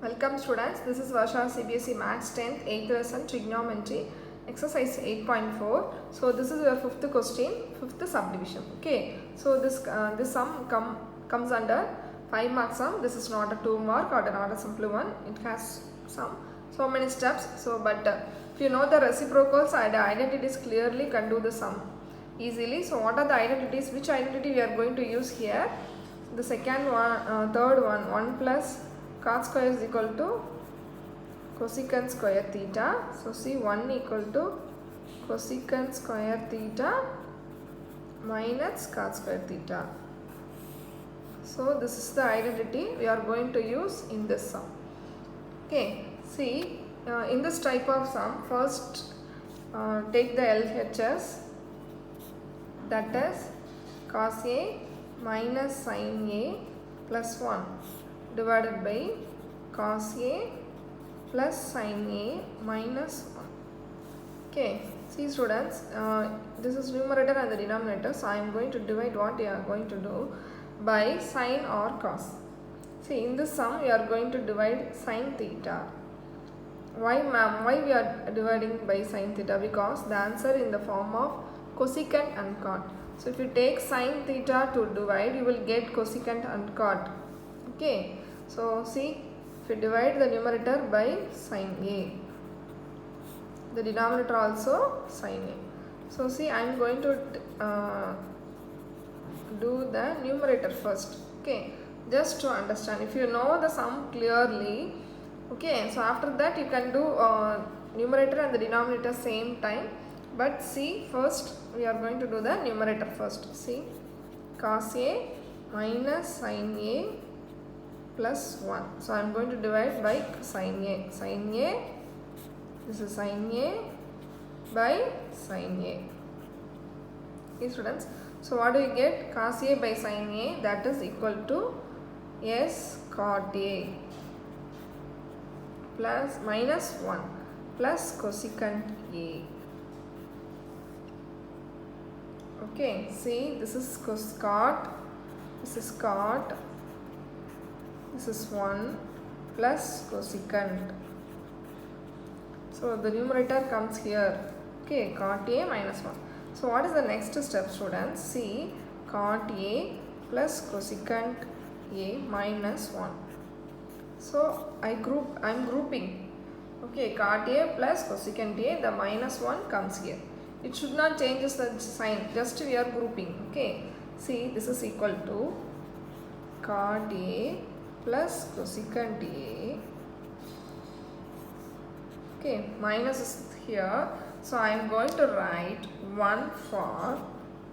Welcome students, this is Varsha CBSE Maths 10th 8th lesson Trigonometry exercise 8.4. So this is your 5th question, 5th subdivision. Okay, so this sum comes under 5 mark sum. This is not a 2 mark or not a simple one. It has so many steps. But if you know the reciprocals and identities clearly, can do the sum easily. So what are the identities? Which identity we are going to use here? The second one, third one, 1 plus cot square is equal to cosecant square theta. So see, 1 equal to cosecant square theta minus cot square theta. So this is the identity we are going to use in this sum. Okay, see, in this type of sum, first take the LHS, that is cos A minus sin A plus 1 divided by cos A plus sin A minus 1. Okay, see students, this is numerator and the denominator, so I am going to divide what we are going to do by sin or cos. See, in this sum we are going to divide sin theta. Why ma'am? Why we are dividing by sin theta? Because the answer in the form of cosecant and cot. So if you take sin theta to divide, you will get cosecant and cot. Okay, so see, if you divide the numerator by sin A, the denominator also sin A. So see, I am going to do the numerator first. Okay, just to understand. If you know the sum clearly, okay, so after that you can do numerator and the denominator same time. But see, first we are going to do the numerator first. See, cos A minus sin A plus 1. So I am going to divide by sin A. Sin A, this is sin A by sin A. Okay students, so what do you get? Cos A by sin A, that is equal to S cot A plus minus 1 plus cosecant A. Okay, see, this is cot, this is cot, this is 1 plus cosecant. So the numerator comes here. Okay, cot A minus 1. So what is the next step students? See, cot A plus cosecant A minus 1. So I am grouping. Okay, cot A plus cosecant A, the minus 1 comes here. It should not change the sign, just we are grouping. Okay, see, this is equal to cot A plus cosecant A. Okay, minus is here, so I am going to write 1 for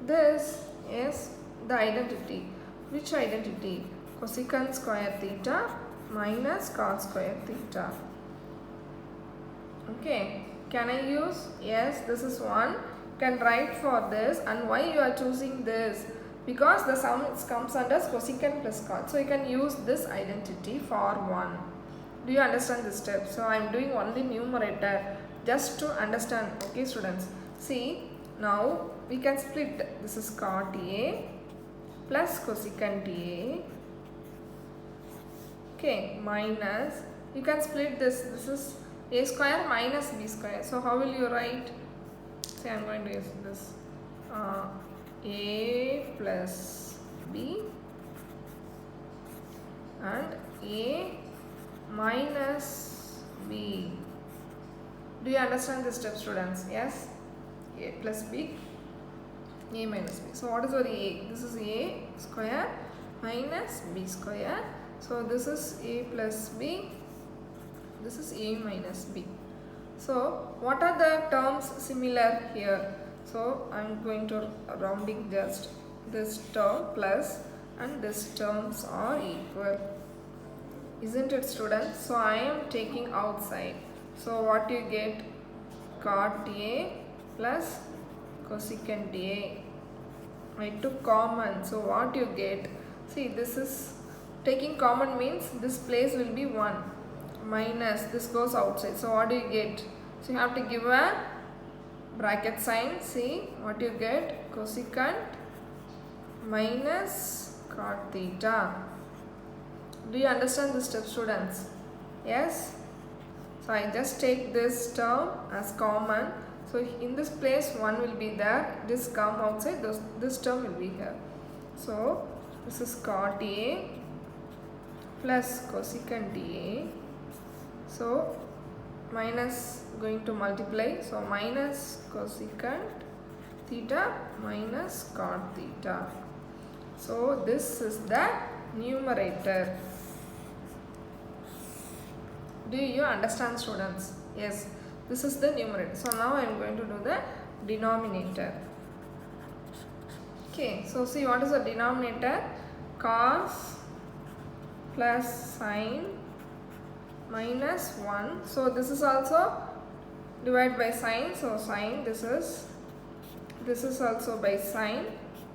this is the identity. Which identity? Cosecant square theta minus cot square theta. Okay, can I use? Yes, this is 1. Can write for this. And why you are choosing this? Because the sum comes under cosecant plus cot. So you can use this identity for 1. Do you understand this step? So I am doing only numerator just to understand. Okay students. See, now we can split. This is cot A plus cosecant A. Okay, minus. You can split this. This is A square minus B square. So how will you write? Say I am going to use this. A plus B and A minus B. Do you understand this step students? Yes? A plus B, A minus B. So what is our A? This is A square minus B square. So this is A plus B. This is A minus B. So what are the terms similar here? So I am going to rounding just this term plus and this terms are equal. Isn't it students? So I am taking outside. So what you get? Cot A plus cosecant A. I took common. So what you get? See, this is taking common means this place will be 1 minus this goes outside. So what do you get? So you have to give a bracket sign. See what you get? Cosecant minus cot theta. Do you understand this step students? Yes. So I just take this term as common. So in this place 1 will be there. This come outside. This term will be here. So this is cot A plus cosecant A. So minus going to multiply. So minus cosecant theta minus cot theta. So this is the numerator. Do you understand, students? Yes, this is the numerator. So now I am going to do the denominator. Okay, so see what is the denominator? Cos plus sine minus 1. So this is also divided by sine. So sine, this is also by sine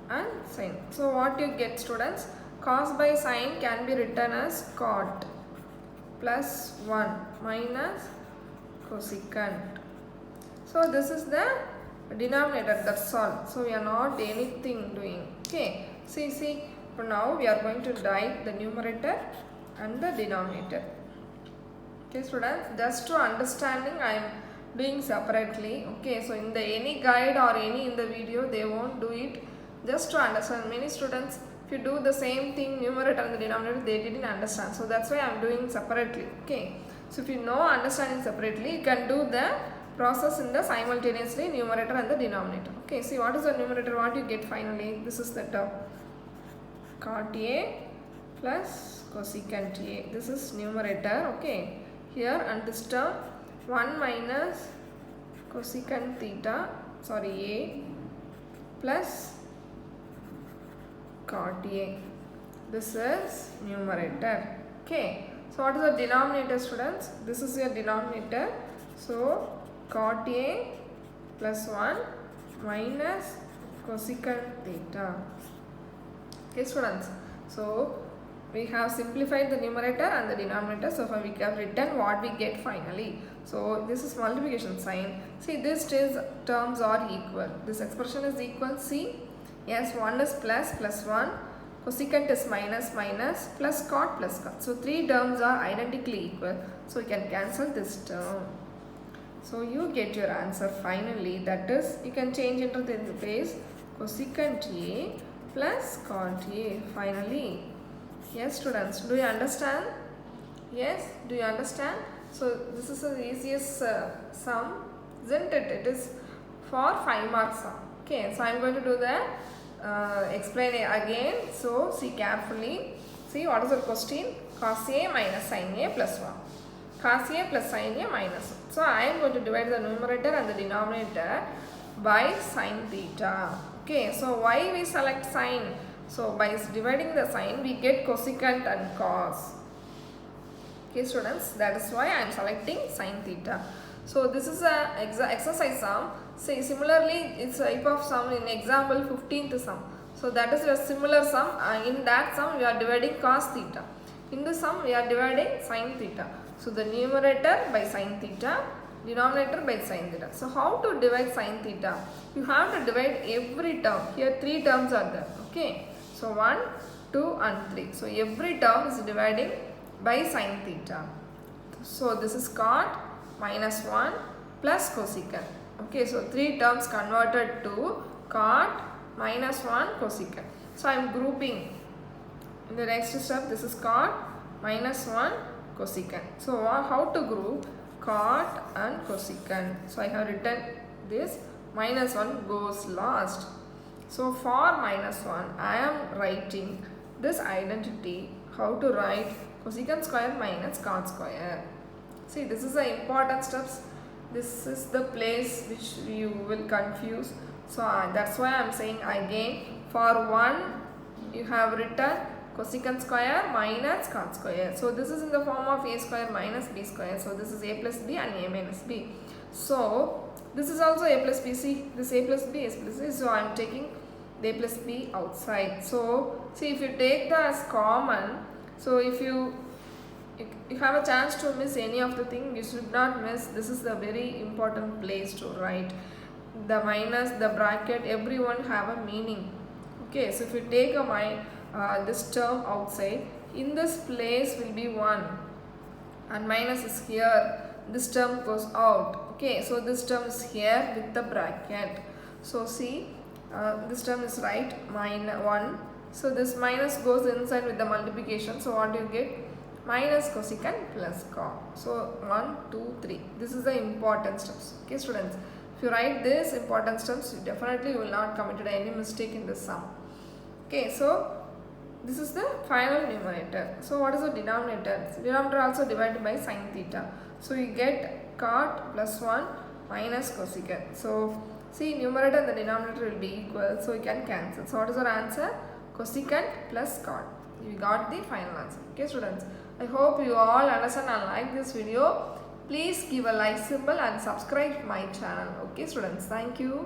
and sine. So what you get, students? Cos by sine can be written as cot plus 1 minus cosecant. So this is the denominator, that's all. So we are not anything doing. Okay, see for now we are going to write the numerator and the denominator. Okay students, just to understanding I am doing separately. Okay, so in the any guide or any in the video they won't do it. Just to understand, many students if you do the same thing numerator and the denominator they didn't understand, so that's why I am doing separately. Okay, so if you know understanding separately you can do the process in the simultaneously numerator and the denominator. Okay, see what is the numerator, what you get finally? This is the term cot A plus cosecant A. This is numerator. Okay, here and this term 1 minus cosecant theta, A plus cot A. This is numerator. Okay, so what is the denominator, students? This is your denominator. So cot A plus 1 minus cosecant theta. Okay students, so we have simplified the numerator and the denominator. So far we have written what we get finally. So this is multiplication sign. See, these terms are equal. This expression is equal. See, yes, 1 is plus 1, cosecant is minus, plus cot. So 3 terms are identically equal. So you can cancel this term. So you get your answer finally. That is, you can change into the place cosecant A plus cot A finally. Yes students, do you understand? Yes, do you understand? So this is the easiest sum, isn't it? It is for 5 marks sum. Okay, so I am going to do the explain again. So see carefully. See what is the question? Cos A minus sin A plus 1. Cos A plus sin A minus 1. So I am going to divide the numerator and the denominator by sin theta. Okay, so why we select sin? So by dividing the sign we get cosecant and cos. Okay students, that is why I am selecting sin theta. So this is a exercise sum. Say similarly it's a type of sum in example 15th sum. So that is a similar sum. In that sum we are dividing cos theta. In the sum we are dividing sin theta. So the numerator by sin theta, denominator by sin theta. So how to divide sin theta? You have to divide every term. Here 3 terms are there. Okay. So 1, 2 and 3. So every term is dividing by sin theta. So this is cot minus 1 plus cosecant. Okay, so 3 terms converted to cot minus 1 cosecant. So I am grouping. In the next step, this is cot minus 1 cosecant. So how to group cot and cosecant? So I have written this, minus 1 goes last. So for minus 1, I am writing this identity. How to write cosecant square minus cot square. See, this is the important steps. This is the place which you will confuse. So that's why I am saying again. For 1, you have written cosecant square minus cot square. So this is in the form of a square minus b square. So this is a plus b and a minus b. So this is also a plus b. See, this a plus b is plus c. So I am taking a plus b outside. So see, if you take that as common, so if you have a chance to miss any of the thing, you should not miss. This is the very important place to write. The minus, the bracket, everyone have a meaning. Okay, so if you take a this term outside, in this place will be 1. and minus is here, this term goes out. Okay, so this term is here with the bracket. So see, this term is right, minus 1. So this minus goes inside with the multiplication. So what do you get? Minus cosecant plus cot. So 1, 2, 3. This is the important steps. Okay students, if you write this important steps, you definitely will not commit any mistake in this sum. Okay, so this is the final numerator. So what is the denominator? Denominator also divided by sin theta. So you get cot plus 1 minus cosecant. So see, numerator and the denominator will be equal, so you can cancel. So what is our answer? Cosecant plus cot. You got the final answer. Okay students, I hope you all understand and like this video. Please give a like symbol and subscribe my channel. Okay students, thank you.